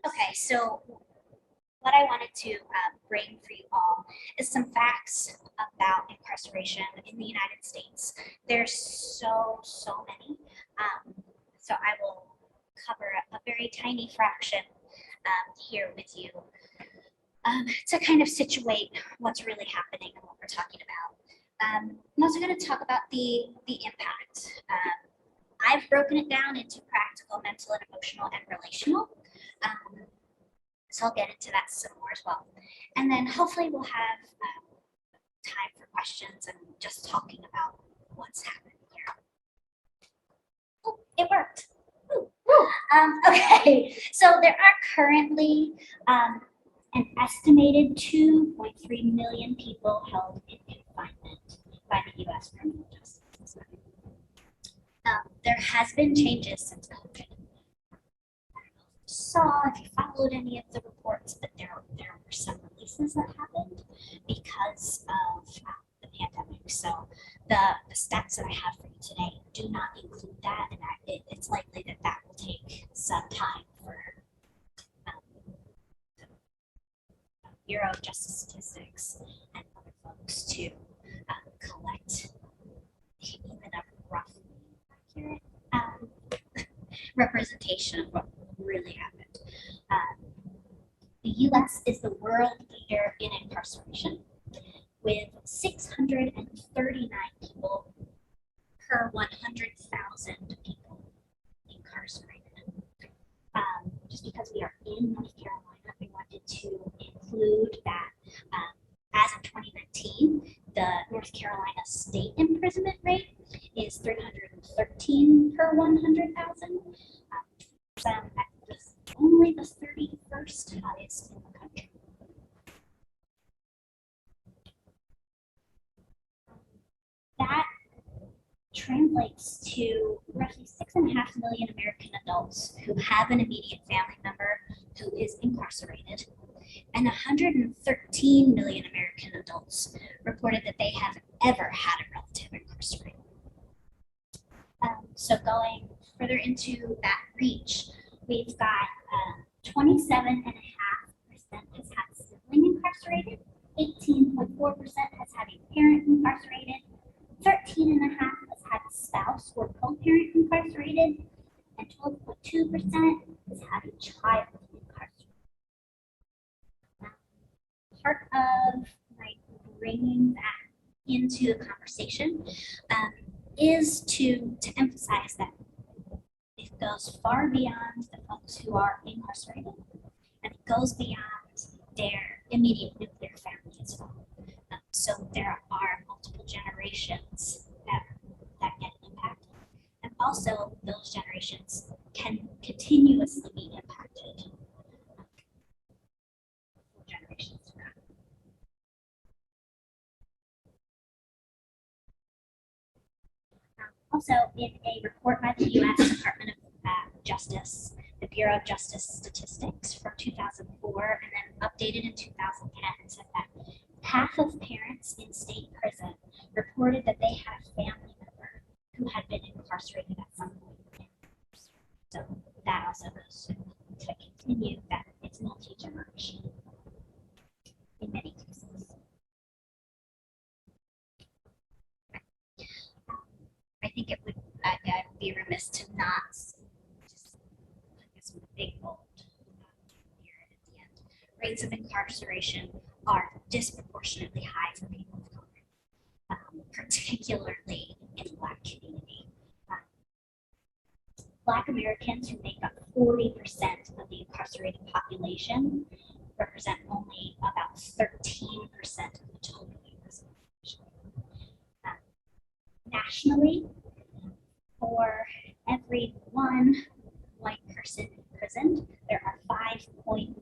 Okay, so what I wanted to bring for you all is some facts about incarceration in the United States. There's so many. So I will cover a very tiny fraction here with you to kind of situate what's really happening and what we're talking about. I'm also going to talk about the impact. I've broken it down into practical, mental, and emotional, and relational. Um, so I'll get into that some more as well. And then hopefully we'll have time for questions and just talking about what's happening here. Oh, it worked. Okay, so there are currently an estimated 2.3 million people held in confinement by the U.S. criminal justice system. There has been changes since COVID. Saw if you followed any of the reports, but there were some releases that happened because of the pandemic. So the stats that I have for you today do not include that, and it's likely that that will take some time for the Bureau of Justice Statistics and other folks to collect even a roughly accurate representation of what really happened. The US is the world leader in incarceration with 639 people per 100,000 people incarcerated. Just because we are in North Carolina, we wanted to include that as of 2019, the North Carolina state imprisonment rate is 313 per 100,000. That was only the 31st highest in the country. That translates to roughly 6.5 million American adults who have an immediate family member who is incarcerated, and 113 million American adults reported that they have ever had a relative incarcerated. So going further into that reach, we've got 27.5% has had a sibling incarcerated, 18.4% has had a parent incarcerated, 13.5% has had a spouse or co-parent incarcerated, and 12.2% has had a child incarcerated. Part of bringing that into the conversation is to emphasize that it goes far beyond the folks who are incarcerated, and it goes beyond their immediate nuclear family as well. So there are multiple generations that get impacted, and also those generations can continuously be impacted. Generations to come. Also, in a report by the U.S. Department of Justice, the Bureau of Justice Statistics from 2004 and then updated in 2010 said that half of parents in state prison reported that they had a family member who had been incarcerated at some point. So that also goes to continue that it's multi-generational in many cases. I think it would I'd be remiss to not just with a big bold here at the end. Rates of incarceration are disproportionately high for people of color, particularly in the Black community. Black Americans, who make up 40% of the incarcerated population, represent only about 13% of the total U.S. population. Nationally, for every one white person imprisoned, there are 5.1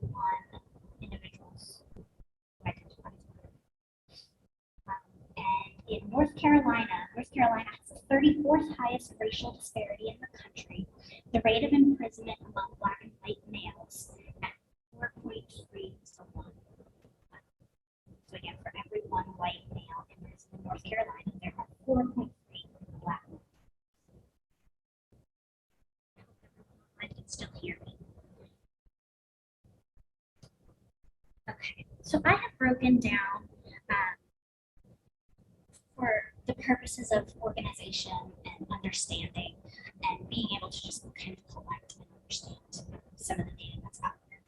individuals identified. And in North Carolina has the 34th highest racial disparity in the country. The rate of imprisonment among Black and white males at 4.3 to 1. So again, for every one white male imprisoned in North Carolina, there are 4.3 Black males. I can still hear me. broken down for the purposes of organization and understanding and being able to just kind of collect and understand some of the data that's out there.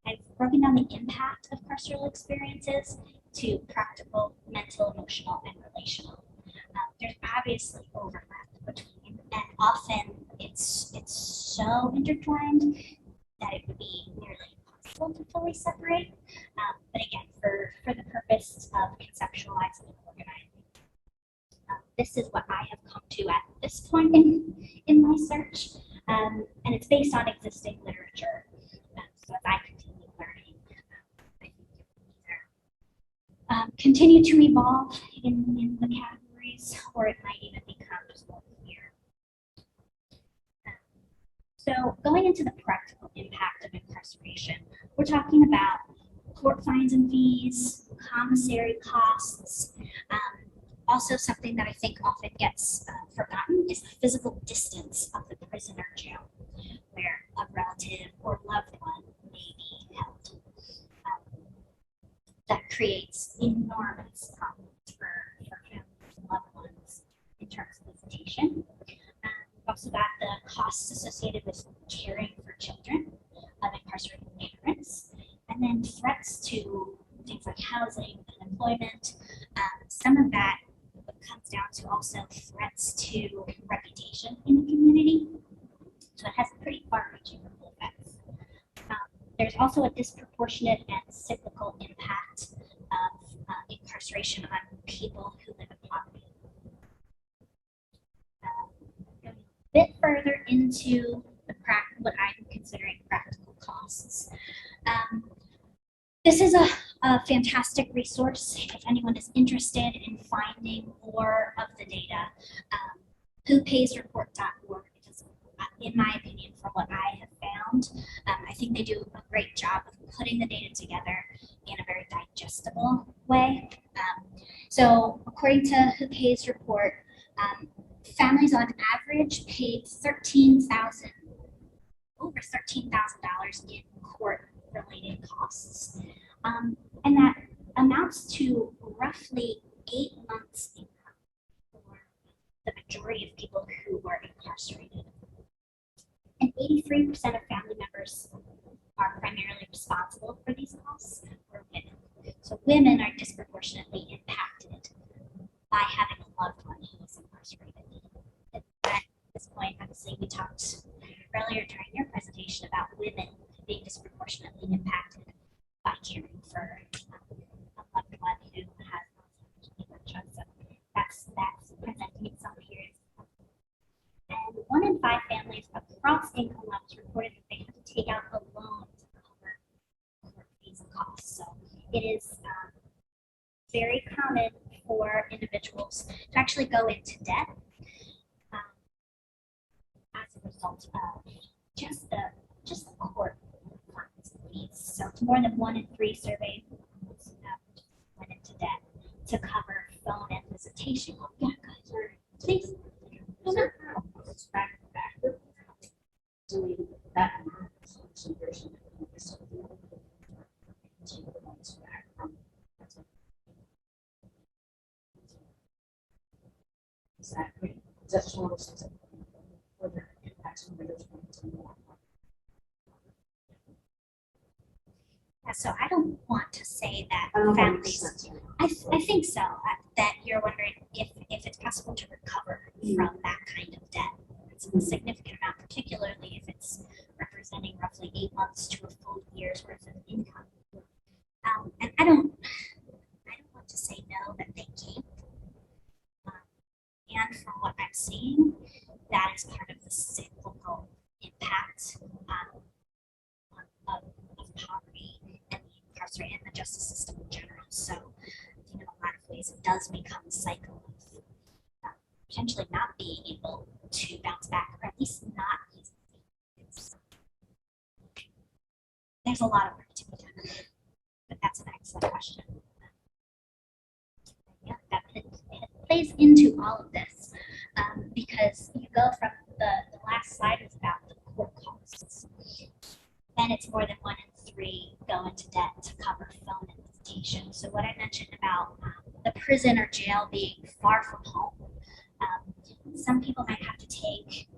I've broken down the impact of carceral experiences to practical, mental, emotional, and relational. There's obviously overlap between, and often it's so intertwined that it would be nearly impossible to fully separate. But again, for the purpose of conceptualizing and organizing, this is what I have come to at this point in my search, and it's based on existing literature. So as I continue learning, I think these are continue to evolve in the categories, or it might even become just more clear. So going into the practical impact of incarceration, we're talking about court fines and fees, commissary costs. Also, something that I think often gets forgotten is the physical distance of the prison or jail, where a relative or loved one may be held. That creates enormous problems for families and loved ones in terms of visitation. We've also got the costs associated with caring for children of incarcerated parents, and then threats to things like housing and employment. Some of that comes down to also threats to reputation in the community. So it has pretty far-reaching ripple effects. There's also a disproportionate and cyclical impact of incarceration on people who live in poverty. Going a bit further into what I'm considering practical costs. This is a fantastic resource if anyone is interested in finding more of the data. WhoPaysReport.org, because in my opinion, from what I have found, I think they do a great job of putting the data together in a very digestible way. So according to Who Pays Report, families on average paid over $13,000 in court-related costs. And that amounts to roughly 8 months income for the majority of people who were incarcerated. And 83% of family members are primarily responsible for these costs were women. So women are disproportionately impacted by having a loved one who is incarcerated. And at this point, obviously, we talked earlier during your presentation about women being disproportionately impacted by caring for a loved one who has dementia. So that's presenting itself here. And 1 in 5 families across income levels reported that they had to take out a loan to cover court fees and costs. So it is very common for individuals to actually go into debt as a result of just the court fines and fees. So it's more than 1 in 3 surveyed went into debt to cover phone and visitation. Oh, yeah, guys, please. It's back. Doing that conversion exactly. That's one of those further impacts on So I don't want to say that families. I think so. That you're wondering if it's possible to recover from that kind of debt. It's a significant amount, particularly if it's representing roughly 8 months to a full year's worth of income. And I don't want to say no that they can't. And from what I'm seeing, that is part of the cyclical impact of poverty and the incarceration and the justice system in general. So, in a lot of ways, it does become a cycle of potentially not being able to bounce back, or at least not easily. There's a lot of work to be done, but that's an excellent question. Yeah, it plays into all of this because you go from the last slide was about the court costs. Then it's more than 1 in 3 go into debt to cover phone and visitation. So prison or jail being far from home. Some people might have to take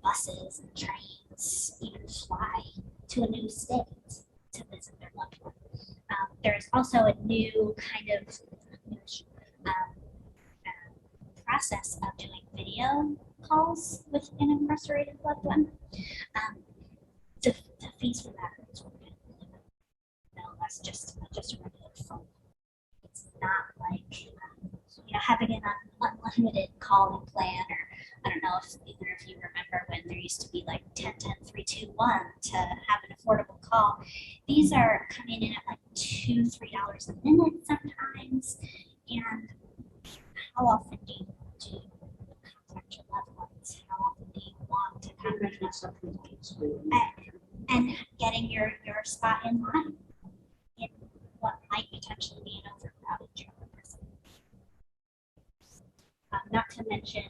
buses and trains, even fly to a new state to visit their loved one. There's also a new kind of process of doing video calls with an incarcerated loved one. The fees for that is no, that's just a regular phone. It's not like having an unlimited calling plan, or I don't know if either of you remember when there used to be like 10, 10, 3, 2, 1 to have an affordable call. These are coming in at like $2, $3 a minute sometimes. And how often do you contact your loved ones? How often do you want to and getting your spot in line in what might potentially be an overcrowded jail or prison? Not to mention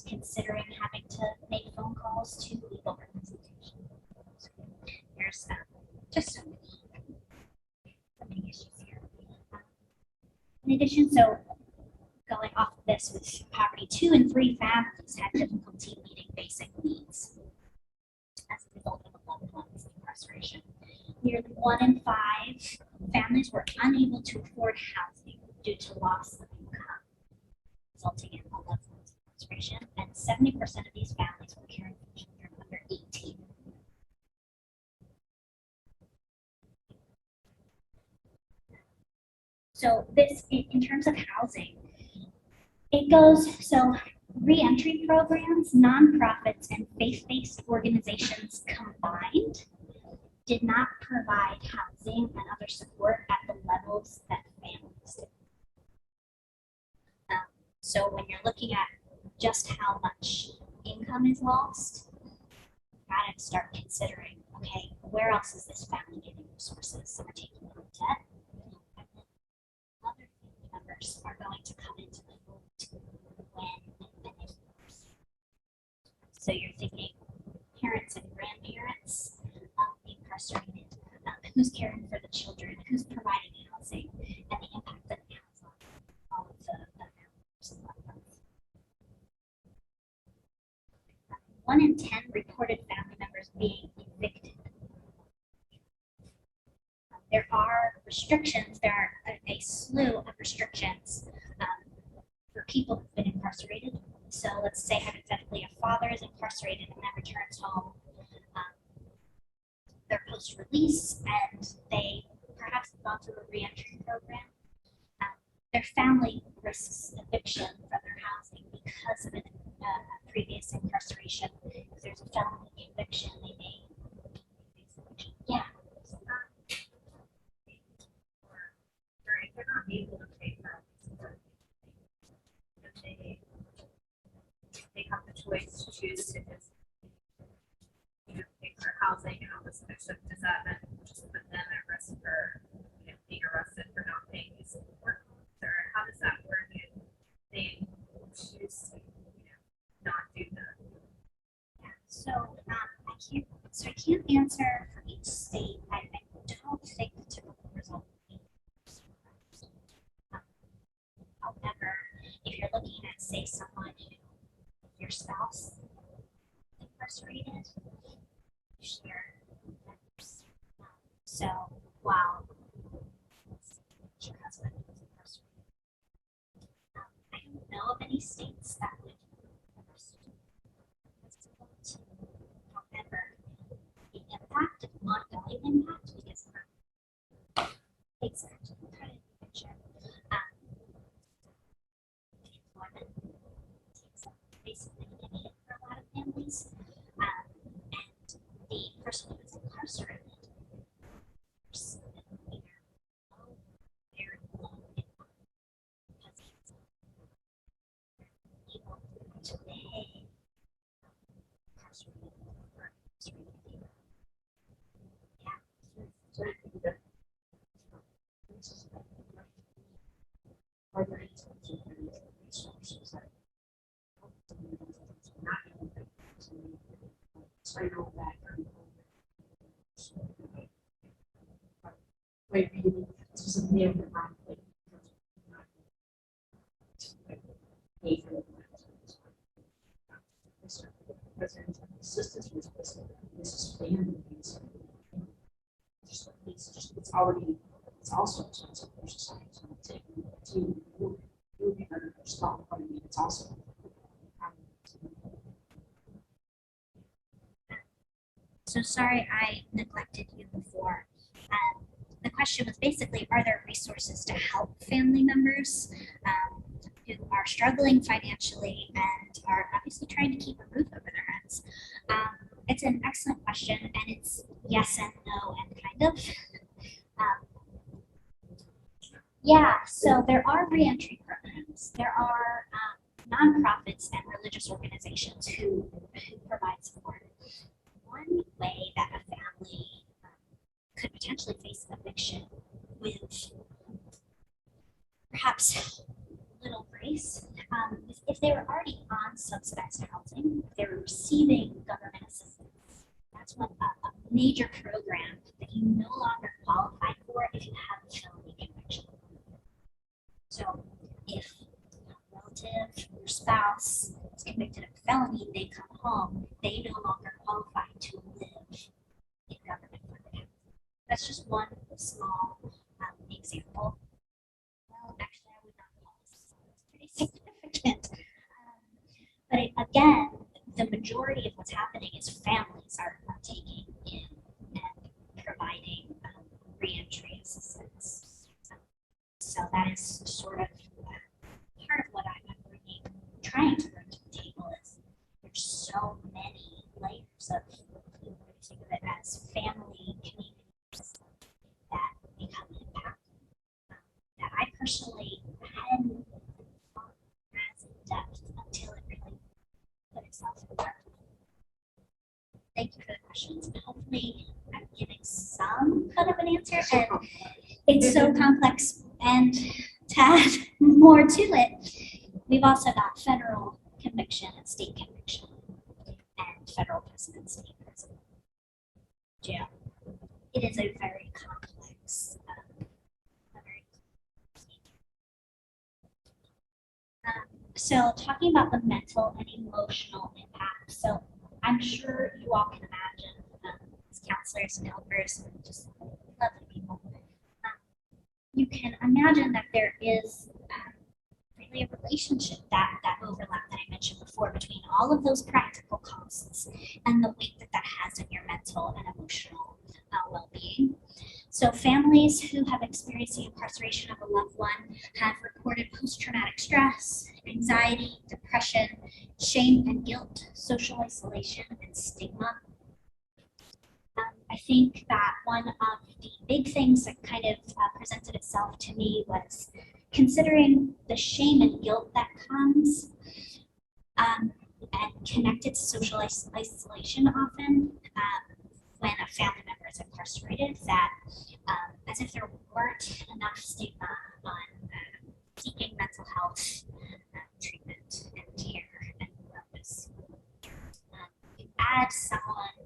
considering having to make phone calls to legal representation. There's just so many issues here. In addition, so going off of this with poverty, 2 in 3 families had difficulty meeting basic needs as a result of a loved one's incarceration. Nearly 1 in 5 families were unable to afford housing due to loss of income, resulting in a loved one's incarceration, and 70% of these families were caring for children under 18. So this, in terms of housing, it goes, so reentry programs, nonprofits, and faith-based organizations combined did not provide housing and other support at the levels that families did. So when you're looking at just how much income is lost, you've got to start considering, okay, where else is this family getting resources? Some are taking on debt, and then other family members are going to come into the fold when and if. So you're thinking parents and grandparents incarcerated, who's caring for the children, who's providing housing, and the impact that it has on all of the members of loved ones. 1 in 10 reported family members being evicted. There are restrictions, there are a slew of restrictions for people who've been incarcerated. So let's say hypothetically a father is incarcerated and then returns home. They're post-release and they perhaps have gone through a reentry program. Their family risks eviction from their housing because of a previous incarceration. If there's a felony conviction, they may face eviction. Yeah. Or if they're not able to pay for it, they have the choice to choose to just pay for housing and all this other stuff. Does that then just put them at risk for being arrested for not paying these support costs? Or how does that work if they choose to not do that? Yeah. So I can't answer for each state. I don't think the typical result would be. However, if you're looking at, say, someone who, your spouse incarcerated, you share members. So while your husband was incarcerated, I don't know of any states that would arrest you. However, the impact, ongoing impact, because exactly kind of picture. Employment takes up basically any hit for a lot of families. And the person who is incarcerated, very low income because it's able to pay incarcerated or incarcerated labor. Yeah. So I think that are there any resources that not even train all that maybe just a name pay for the president assistance was this is family. It's already, it's also expensive for society. So it's you be better for small, but I mean, it's also. So sorry I neglected you before. The question was basically, are there resources to help family members who are struggling financially and are obviously trying to keep a roof over their heads? It's an excellent question, and it's yes and no and kind of. Yeah, so there are reentry programs. There are nonprofits and religious organizations who provide support. One way that a family could potentially face eviction with perhaps little grace is if they were already on subsidized housing, if they were receiving government assistance. That's one a major program that you no longer qualify for if you have a felony conviction. So if a relative or spouse is convicted of a felony, they come home, they no longer qualify to live in government funded housing. That's just one small example. Well, actually, I would not call this pretty significant. But again, the majority of what's happening is families are taking in and providing reentry assistance. So that is sort of part of what I'm trying to bring to the table is there's so many layers of, think of it as family communities that become impacted that I personally hadn't thought as in depth until it really put itself in work. Thank you for the questions. Hopefully I'm giving some kind of an answer, and it's so complex, and to add more to it, we've also got federal conviction and state conviction and federal prison and state prison jail. It is a very complex so talking about the mental and emotional impact. So I'm sure you all can imagine as counselors and helpers and just lovely people. You can imagine that there is really a relationship, that overlap that I mentioned before between all of those practical costs and the weight that that has in your mental and emotional well-being. So families who have experienced the incarceration of a loved one have reported post-traumatic stress, anxiety, depression, shame and guilt, social isolation, and stigma. I think that one of the big things that kind of presented itself to me was considering the shame and guilt that comes and connected to social isolation often when a family member is incarcerated, that as if there weren't enough stigma on seeking mental health treatment and care and wellness. You add someone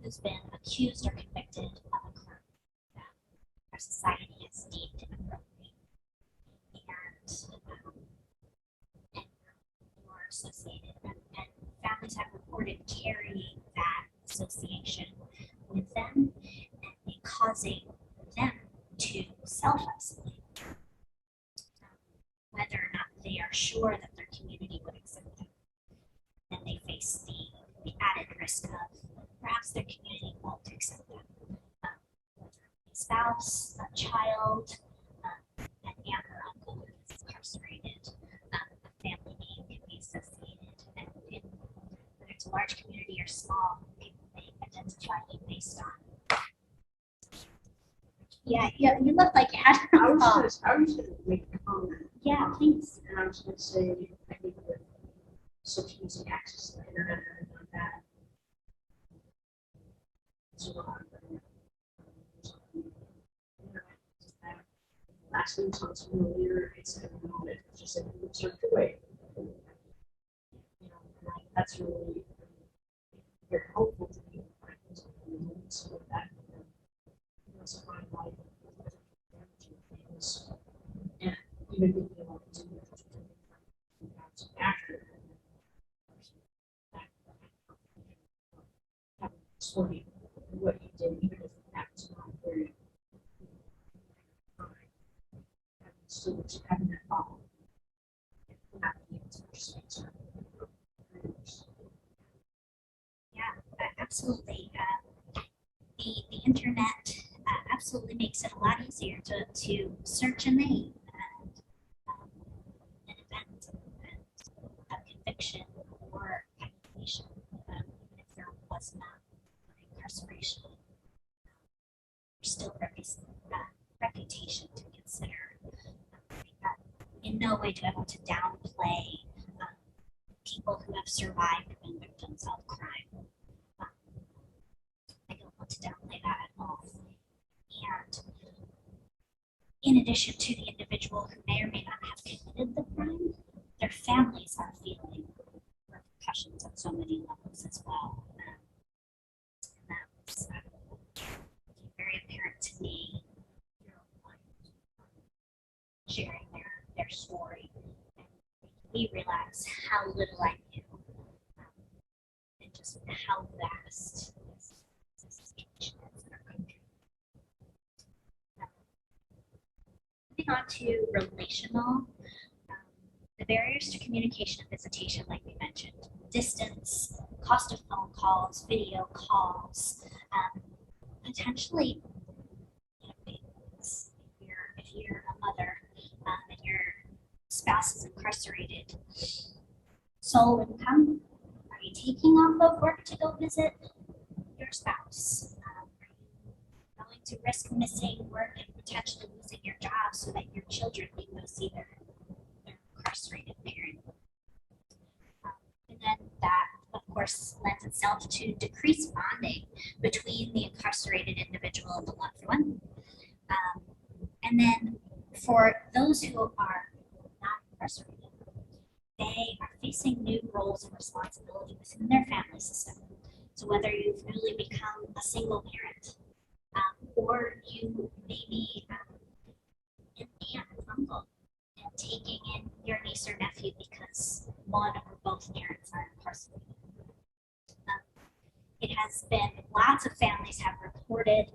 who's been accused or convicted of a crime that our society has deemed inappropriate, and you're associated, and families have reported carrying that association with them and causing them to self-isolate, whether or not they are sure that their community would accept them. And they face the added risk of perhaps their community won't accept them. Whether a spouse, a child, an aunt or uncle who is incarcerated, a family name can be associated. And whether it's a large community or small, people may identify you based on. Yeah, you look like you had I was going to make a comment. Yeah, please. And I was going to say, I think that such easy access to the internet and everything like that. It's a lot of last thing sounds familiar, it's kind of known it, just like you search away. You know, that's really very helpful to me. So that find life and even if you want to supporting what you did, even if that was not very still having that problem. Not being able to understand. Absolutely. The internet absolutely makes it a lot easier to search a name and an event and a conviction or accusation, even if there was not an incarceration. There's still reputation to consider. In no way do I want to downplay people who have survived or been victims of crime. I don't want to downplay that at all. And in addition to the individual who may or may not have committed the crime, their families are feeling repercussions on so many levels as well. And that was very apparent to me sharing their story and making me realize how little I knew and just how vast this situation is in our country. Moving on to relational, the barriers to communication and visitation, like we mentioned, distance, cost of phone calls, video calls, potentially, if you're a mother and your spouse is incarcerated, sole income, are you taking off of work to go visit your spouse? Are you going to risk missing work and potentially losing your job so that your children can go see their incarcerated parent? And then that, of course, lends itself to decreased bonding between the incarcerated individual and the loved one. And then for those who are not incarcerated, they are facing new roles and responsibility within their family system. So whether you've newly become a single parent, or you may be an aunt or uncle and taking in your niece or nephew because one or both parents are incarcerated. It has been, lots of families have reported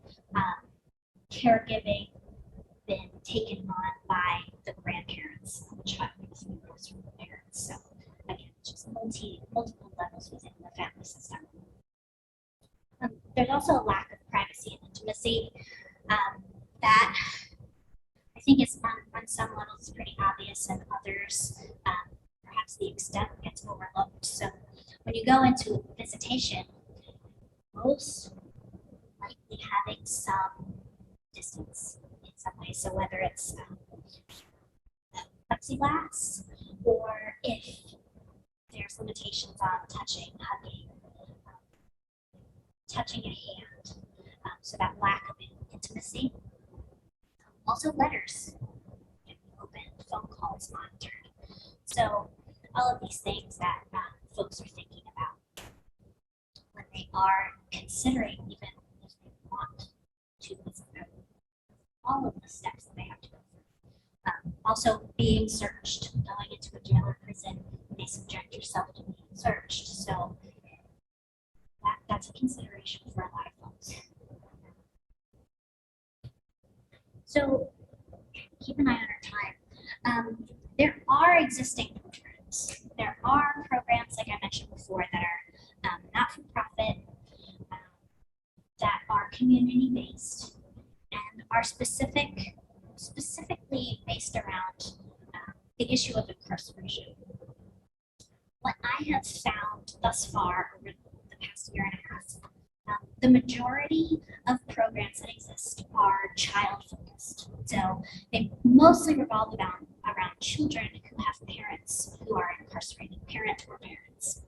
caregiving been taken on by the grandparents of the child who goes from the parents. So again, just multiple levels within the family system. There's also a lack of privacy and intimacy that I think is on some levels pretty obvious, and others perhaps the extent gets overlooked. So when you go into visitation, most likely having some distance in some way. So whether it's plexiglass, or if there's limitations on touching, hugging, touching a hand, so that lack of intimacy. Also letters, open, phone calls monitored. So all of these things that folks are thinking about when they are considering, even if they want to visit them, all of the steps that they have to go through. Also being searched, going into a jail or prison, you may subject yourself to being searched. So that's a consideration for a lot of folks. So keep an eye on our time. There are existing programs. There are programs, like I mentioned before, that are not-for-profit, that are community-based, and are specifically based around the issue of incarceration. What I have found thus far over the past year and a half, the majority of programs that exist are child-focused. So they mostly revolve around children who have parents who are incarcerated, parent or parents.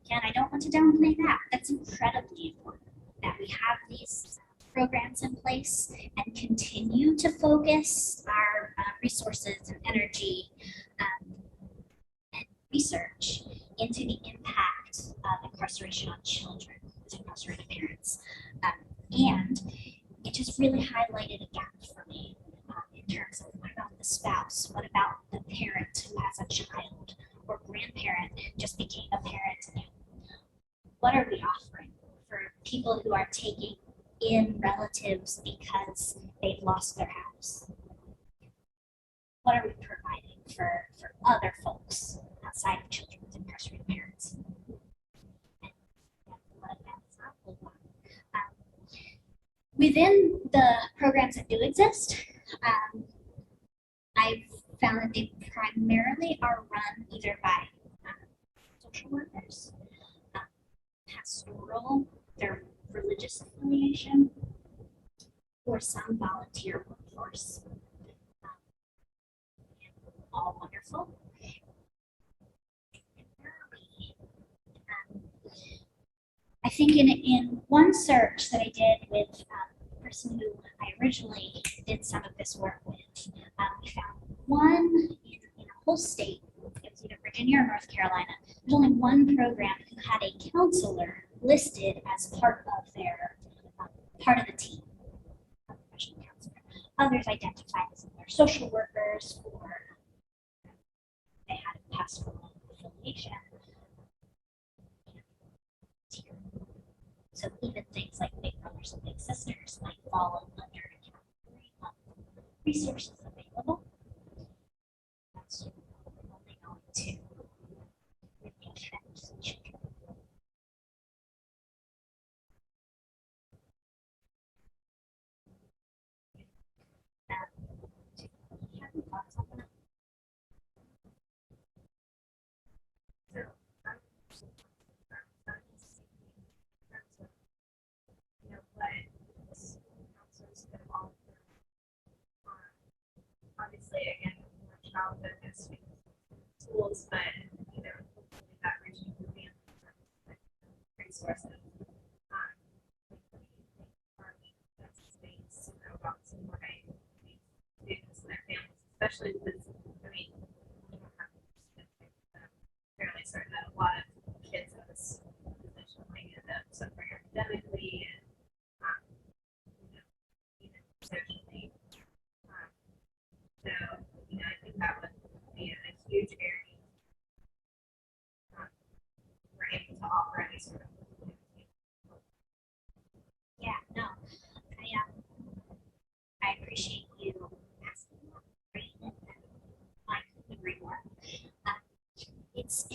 Again, I don't want to downplay that. That's incredibly important that we have these programs in place and continue to focus our resources and energy and research into the impact of incarceration on children with incarcerated parents. And it just really highlighted a gap for me in terms of what about the spouse? What about the parent who has a child or grandparent who just became a parent? what are we offering for people who are taking in relatives because they've lost their house? What are we providing for other folks outside of children with incarcerated parents? And what that's not a lot. Within the programs that do exist, I've found that they primarily are run either by social workers, pastoral, their religious affiliation, or some volunteer workforce. All wonderful. I think in one search that I did with the person who I originally did some of this work with, we found one in a whole state. It was either Virginia or North Carolina. There's only one program who had a counselor listed as part of their part of the team. Professional counselor. Others identified as either social workers or they had a pastoral affiliation. So even things like big brothers and big sisters might fall under a category of resources available. That's only going to really affect children. Do you have any thoughts on that? Obviously, again, more child focused tools, but hopefully that reaching the resources. That's space, about supporting these students and their families, especially because fairly certain that a lot of kids in this position might end up suffering academically and even socially. So, I think that would be a huge area we're able to offer any sort of. Yeah, no, I appreciate you asking that. I couldn't agree more. It's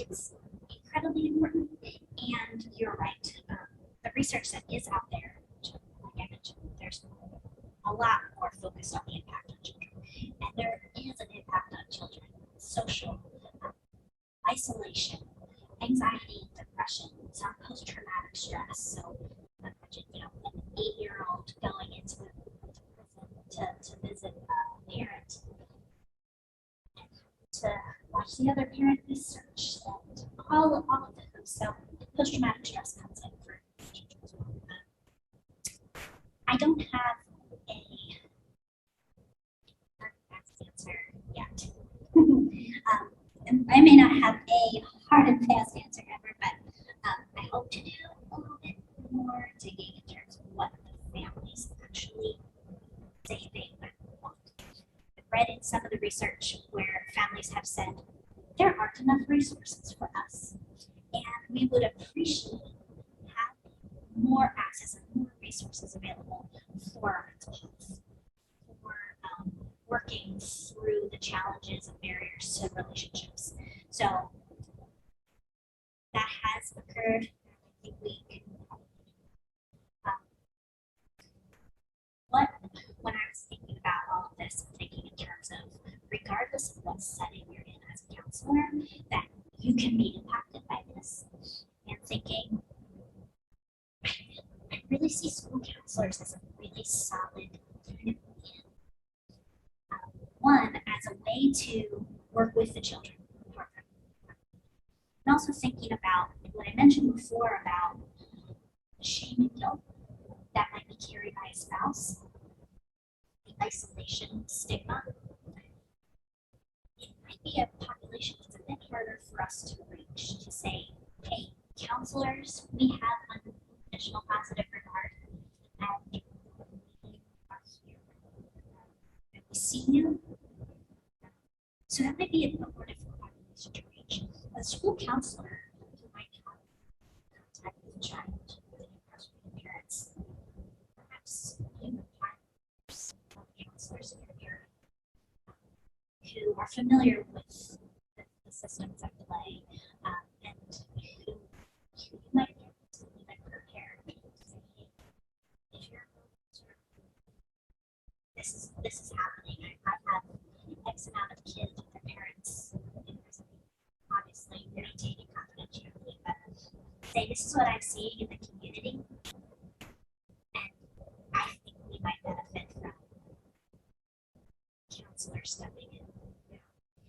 incredibly important, and you're right. The research that is out there, like I mentioned, there's a lot more focused on the impact on children, and there is an impact on children: social isolation, anxiety, depression, some post-traumatic stress. So, imagine an 8-year-old going into prison to visit a parent and to watch the other parent be searched and all of those. So post-traumatic stress comes in for children as well. I don't have a fast answer yet. And I may not have a hard and fast answer ever, but I hope to do a little bit more digging in terms of what the families actually say they would want. I've read in some of the research where families have said there aren't enough resources for us, and we would appreciate having more access and more resources available for our mental health, for working through the challenges and barriers to relationships. So that has occurred. I think we can when I was thinking about all of this, I'm thinking in terms of regardless of what setting you're in as a counselor, that you can be impacted by this, and thinking, I really see school counselors as a really solid kind of in. One, as a way to work with the children. And also thinking about what I mentioned before about shame and guilt that might be carried by a spouse, the isolation stigma. It might be a population that's a bit harder for us to reach, to say, hey, counselors, we have unconditional positive regard, and we are here, and we see you. So that might be a more difficult population to reach. A school counselor who might have contact with a child with an incarcerated parents, perhaps you have counselors in your area who are familiar with the systems at play, and who you might get to even prepare to say, hey, if you're this is happening. I have X amount of kids with their parents in prison. Obviously, maintaining confidentiality, but say this is what I'm seeing in the community, and I think we might benefit from counselors stepping in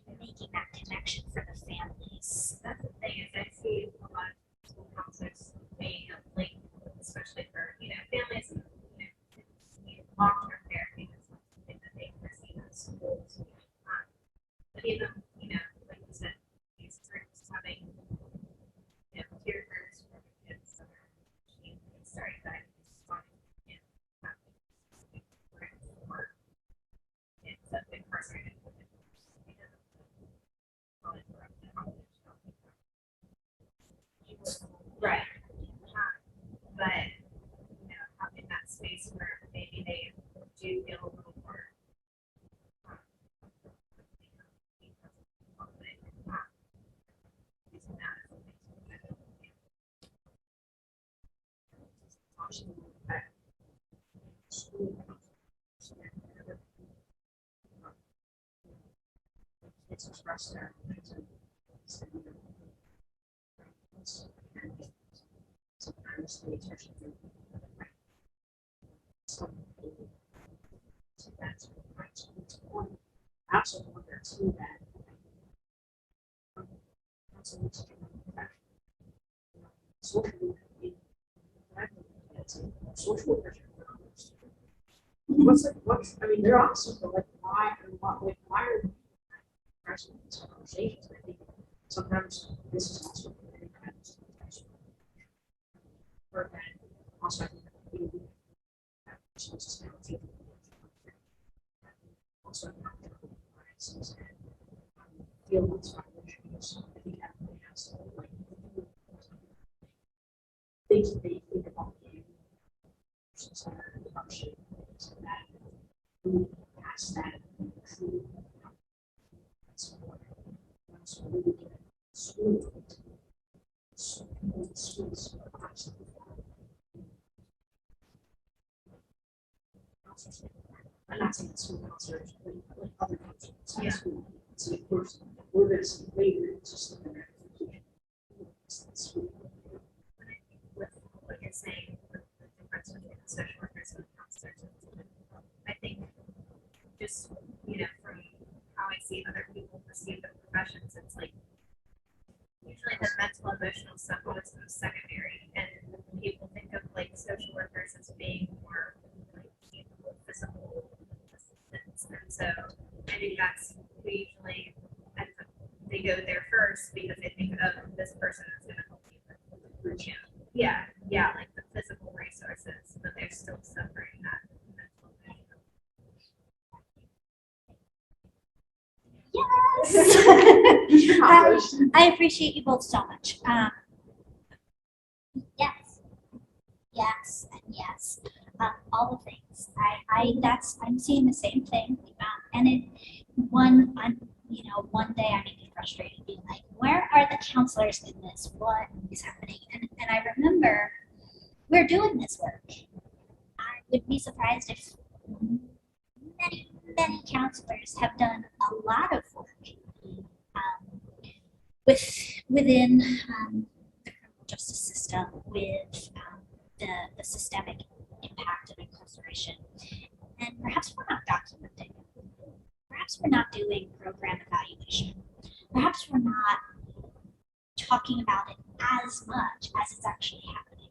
and making that connection for the families. That's the thing is I see a lot of school counselors being a link, especially for families and long-term therapy. That's not something that they receive in schools. But even like you said, these groups having peer groups for the kids that are starting back or kids that have been incarcerated because of college or right. But having that space where maybe they do feel a little more using that as a way It's expressed there. Sometimes they actually do. So that's one. I also wonder too that social social workers. What's I mean they're awesome, but like why are pressing these conversations? I think sometimes this is also very kind of or that also I think that we have resources now to also not feel what's violations. I think that really has to like things that they think about you function so that we pass that through so we get school schools I'm not saying school counselors, but like other counselors. Yeah. School. So of course we're going to see later just like with what you're saying, the difference between the social workers and the counselors. I think just from how I see other people perceive the professions, it's like usually the mental emotional stuff always comes secondary, and people think of like social workers as being more like physical assistance, and so I think that's we usually they go there first because they think of this person is going to help you with like the physical resources, but they're still suffering that mental emotional. Yes. I appreciate you both so much. Yes, and yes. All the things. I'm seeing the same thing. And one day I may be frustrated, being like, where are the counselors in this? What is happening? And I remember we're doing this work. I would be surprised if many counselors have done a lot of work within the criminal justice system with the systemic impact of incarceration. And perhaps we're not documenting it. Perhaps we're not doing program evaluation. Perhaps we're not talking about it as much as it's actually happening.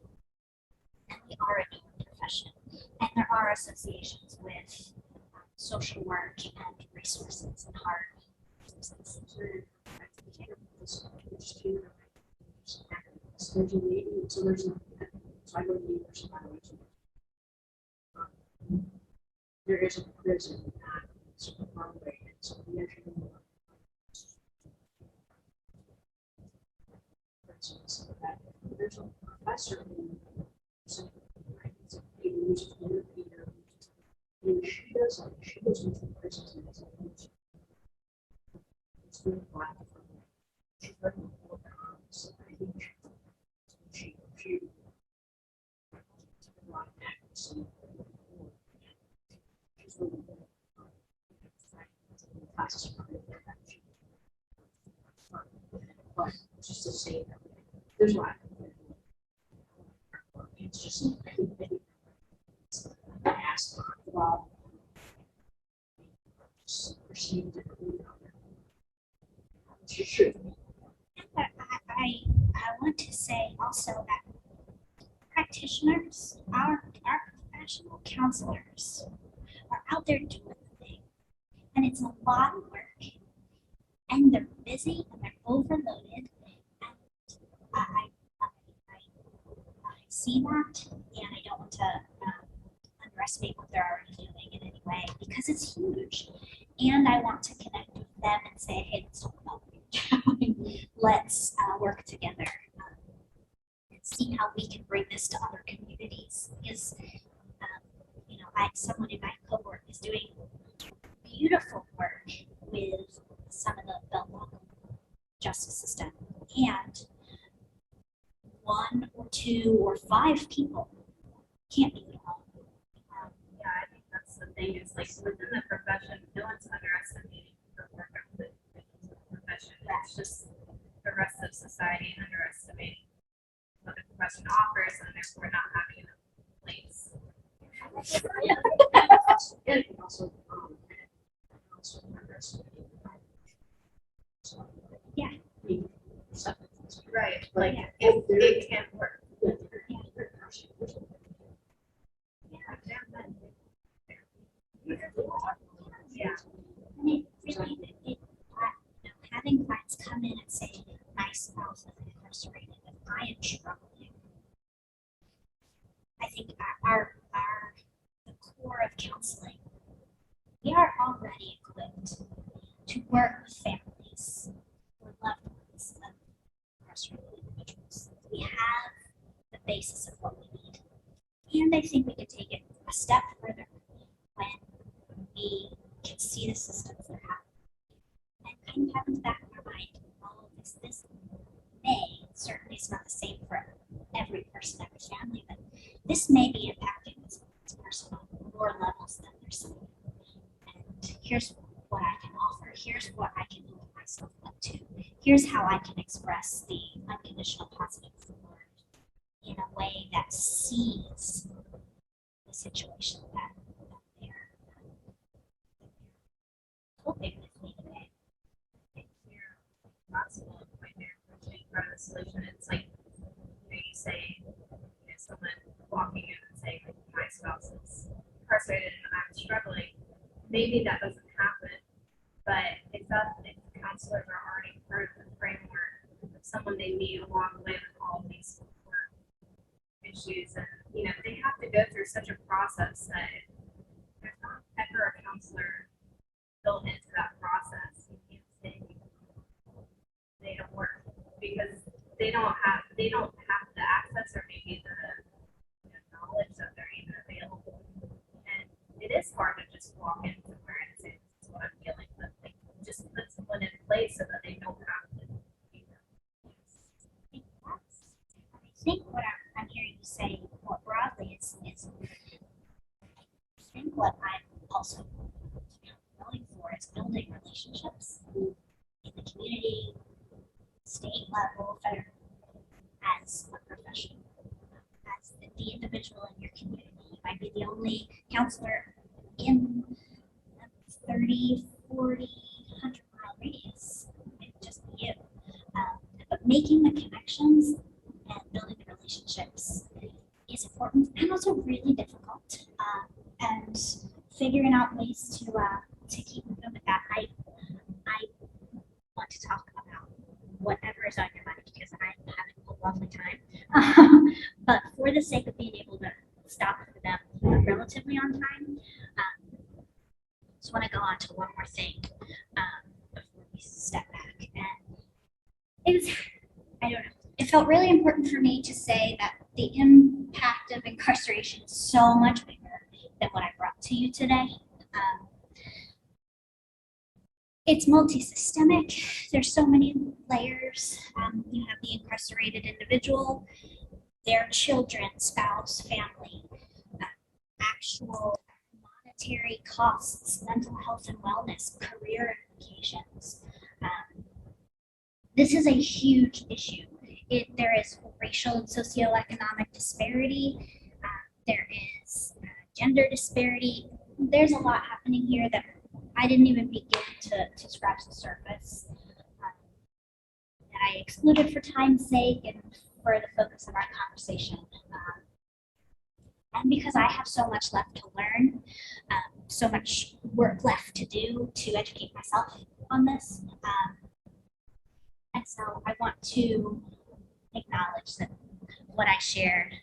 And we are a new profession. And there are associations with social work and resources and hard resources. So there's so I go to the university there is a prison not super far away, and so we actually so that there's a professor who, so, I think it's a music therapy, and she does like, she goes into prisons and it's like, it's really black. She's writing a book on, so I think she took a lot of acts and she's really good. Classes for it, but just to say that there's a lot. It's just I think I asked about perceived differently. She should. I want to say also that practitioners, our professional counselors are out there doing the thing. And it's a lot of work. And they're busy and they're overloaded. And I see that, and I don't want to underestimate what they're already doing in any way because it's huge. And I want to connect with them and say, hey, let's talk about what you're doing. Let's work together and see how we can bring this to other communities. Because, someone in my cohort is doing beautiful work with some of the local justice system. And 1 or 2 or 5 people can't do it all. Yeah, I think that's the thing. It's like within the profession, no one's underestimating the work of the profession. It's just the rest of society underestimating what the profession offers, and therefore not having enough place. And also underestimating. Yeah. Right. Like Yeah. it can work. Yeah. And it really, having clients come in and say, my spouse is incarcerated and I am struggling. I think the core of counseling, we are already equipped to work with families or loved ones of incarcerated individuals. We have the basis of what we need. And I think we can take it a step further when we can see the systems that happen and kind of have in the back of our mind, oh, this may, certainly it's not the same for every person, every family, but this may be impacting this person on more levels than they're saying. And here's what I can offer. Here's what I can open myself up to. Here's how I can express the unconditional positive support in a way that sees the situation that they're coping with day to day. Possible point there, which is part of the solution. It's like you say, someone walking in and saying, like, my spouse is incarcerated and I'm struggling. Maybe that doesn't happen, but if the counselors are already part of the framework of someone they meet along the way with all these support issues, and they have to go through such a process that there's not ever a counselor built into that process. You can't say they don't work because they don't have the access or maybe the knowledge that they're even available. And it is hard to just walk in somewhere and say, this is what I'm feeling, but like just put someone in place so that they don't have to do that. I think what I'm hearing you say more broadly is I think what I'm also going for is building relationships in the community, state level, federal, as a professional, as the individual in your community. You might be the only counselor in 30, 40, 100-mile radius. It could just be you. But making the connections and building the relationships is important and also really difficult. And figuring out ways to keep moving with that. I want to talk about whatever is on your mind because I'm having a lovely time. But for the sake of being able to stop for them relatively on time, just want to go on to one more thing before we step back. And it's, I don't know, it felt really important for me to say that the impact of incarceration is so much bigger than what I brought to you today. It's multi-systemic. There's so many layers. You have the incarcerated individual, their children, spouse, family, actual monetary costs, mental health and wellness, career implications. This is a huge issue. There is racial and socioeconomic disparity. There is gender disparity. There's a lot happening here that I didn't even begin to scratch the surface. That I excluded for time's sake and for the focus of our conversation. And because I have so much left to learn, so much work left to do to educate myself on this. And so I want to acknowledge that what I shared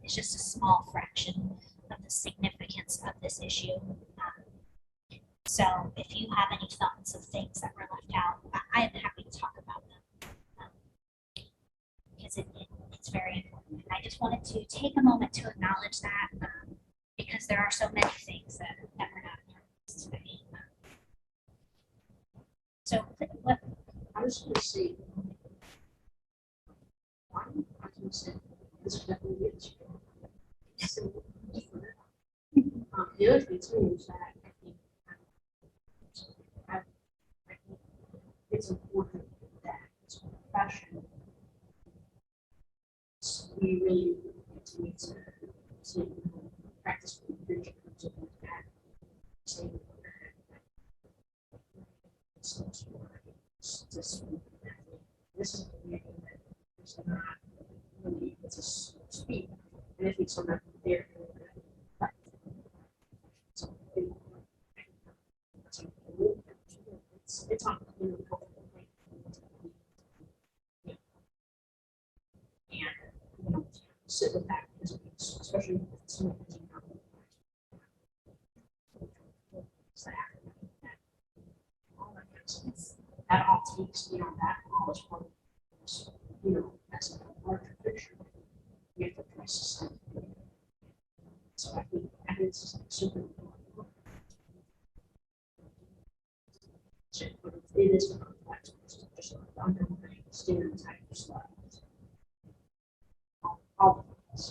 is just a small fraction of the significance of this issue. So if you have any thoughts of things that were left out, I am happy to talk about them because it's very important. And I just wanted to take a moment to acknowledge that because there are so many things that were not addressed today. So what? I was going to say, one, I was going to say, this definitely is. So, the other thing too is that I think it's important that as a profession, we really continue to practice prevention to look at saying this is the way that it's not really it's a speed, and I think so not there. It's on and sit with that especially with some that all takes that all is part of as a larger picture we have to address society. So I think it's super important. But it is complex, just like underlying stereotypes, all of this.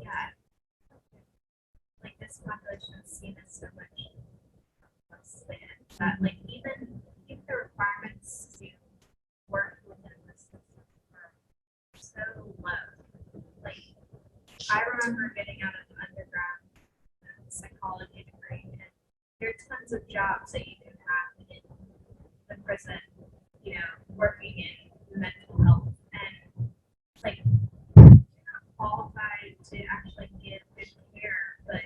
Yeah. Like this population is seen as so much less than that. Like even the requirements to work within the system are so low. Like I remember getting out of undergrad psychology degree, and there are tons of jobs that you can have in the prison, working in mental health, and like you're not qualified to actually give good care, but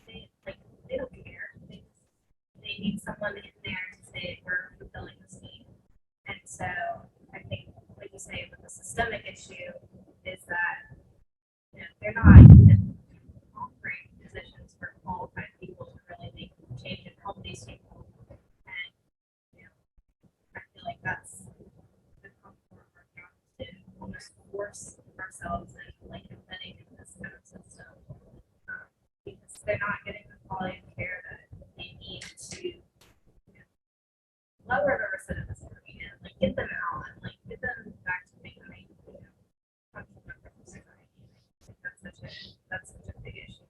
they don't care. They need someone in there to say we're fulfilling this need. And so I think, like you say, with the systemic issue is that they're not even offering positions for qualified people to really make change and help these people. And I feel like that's the core of our job to almost force ourselves and embedding in this kind of system because they're not getting the quality of care that they need to lower the recidivism and get them out and get them back to becoming functional members of society. That's such a big issue.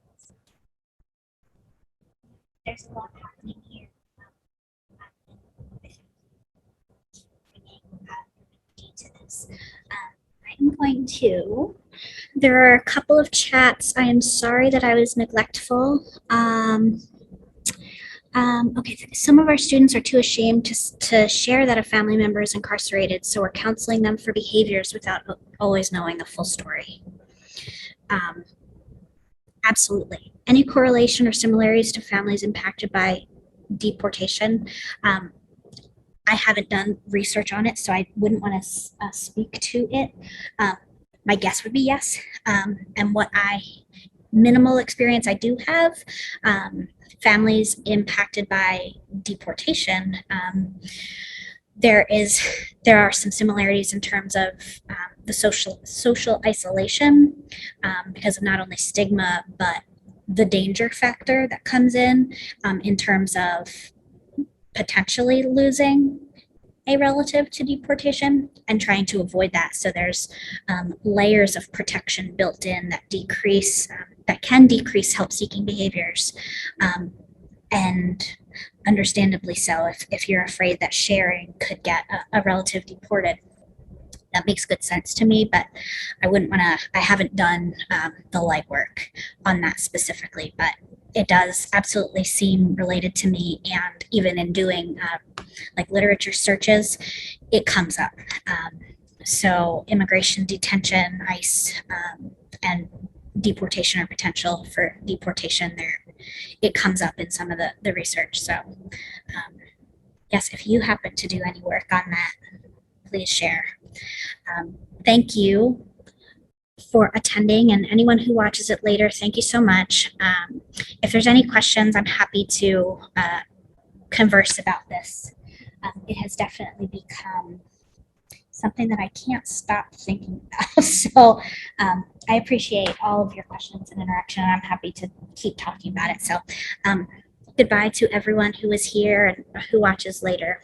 There's a lot happening here. To this. I'm going to. There are a couple of chats. I am sorry that I was neglectful. Okay, some of our students are too ashamed to share that a family member is incarcerated, so we're counseling them for behaviors without always knowing the full story. Absolutely. Any correlation or similarities to families impacted by deportation? I haven't done research on it, so I wouldn't want to speak to it. My guess would be yes. And what minimal experience I do have, families impacted by deportation there are some similarities in terms of the social isolation because of not only stigma but the danger factor that comes in terms of potentially losing a relative to deportation and trying to avoid that. So there's layers of protection built in that that can decrease help-seeking behaviors, and understandably so. If you're afraid that sharing could get a relative deported, that makes good sense to me. But I haven't done the legwork on that specifically, but it does absolutely seem related to me. And even in doing like literature searches, it comes up. So immigration, detention, ICE, and deportation or potential for deportation, it comes up in some of the research. So yes, if you happen to do any work on that, please share. Thank you for attending, and anyone who watches it later, thank you so much. If there's any questions, I'm happy to converse about this. It has definitely become something that I can't stop thinking about. So I appreciate all of your questions and interaction, and I'm happy to keep talking about it. So goodbye to everyone who is here and who watches later.